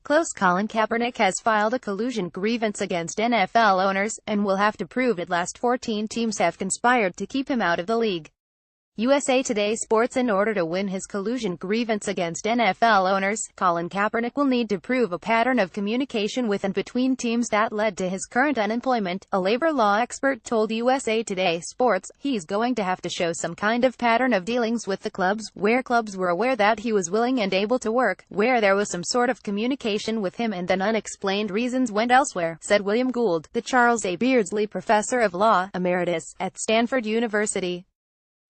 Close. Colin Kaepernick has filed a collusion grievance against NFL owners, and will have to prove at last 14 teams have conspired to keep him out of the league. USA Today Sports. In order to win his collusion grievance against NFL owners, Colin Kaepernick will need to prove a pattern of communication with and between teams that led to his current unemployment, a labor law expert told USA Today Sports. He's going to have to show some kind of pattern of dealings with the clubs, where clubs were aware that he was willing and able to work, where there was some sort of communication with him and then unexplained reasons went elsewhere, said William Gould, the Charles A. Beardsley Professor of Law, Emeritus, at Stanford University.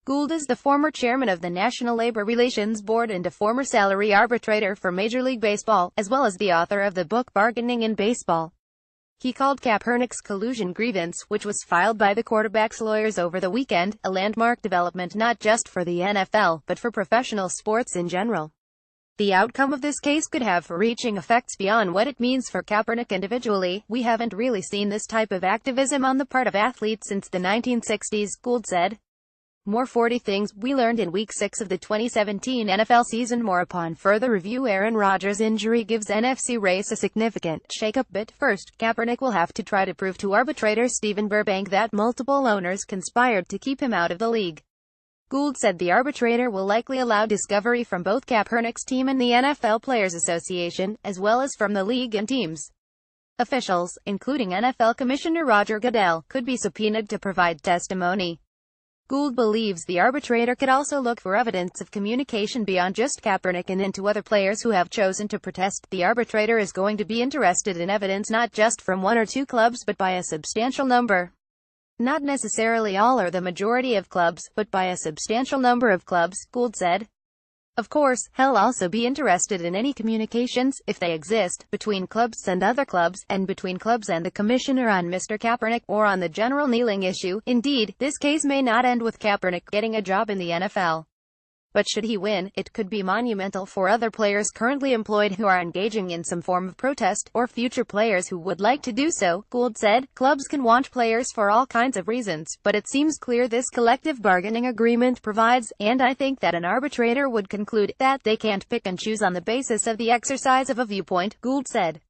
Gould is the former chairman of the National Labor Relations Board and a former salary arbitrator for Major League Baseball, as well as the author of the book Bargaining in Baseball. He called Kaepernick's collusion grievance, which was filed by the quarterback's lawyers over the weekend, a landmark development not just for the NFL, but for professional sports in general. The outcome of this case could have far-reaching effects beyond what it means for Kaepernick individually. We haven't really seen this type of activism on the part of athletes since the 1960s, Gould said. More 40 things we learned in Week 6 of the 2017 NFL season. More upon further review. Aaron Rodgers' injury gives NFC race a significant shake-up. But first, Kaepernick will have to try to prove to arbitrator Stephen Burbank that multiple owners conspired to keep him out of the league. Gould said the arbitrator will likely allow discovery from both Kaepernick's team and the NFL Players Association, as well as from the league and teams. Officials, including NFL Commissioner Roger Goodell, could be subpoenaed to provide testimony. Gould believes the arbitrator could also look for evidence of communication beyond just Kaepernick and into other players who have chosen to protest. The arbitrator is going to be interested in evidence not just from one or two clubs but by a substantial number. Not necessarily all or the majority of clubs, but by a substantial number of clubs, Gould said. Of course, he'll also be interested in any communications, if they exist, between clubs and other clubs, and between clubs and the commissioner on Mr. Kaepernick, or on the general kneeling issue. Indeed, this case may not end with Kaepernick getting a job in the NFL. But should he win, it could be monumental for other players currently employed who are engaging in some form of protest, or future players who would like to do so, Gould said. Clubs can want players for all kinds of reasons, but it seems clear this collective bargaining agreement provides, and I think that an arbitrator would conclude, that they can't pick and choose on the basis of the exercise of a viewpoint, Gould said.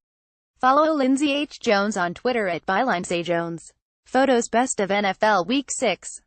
Follow Lindsay H. Jones on Twitter at @BylineSayJones. Photos. Best of NFL Week 6.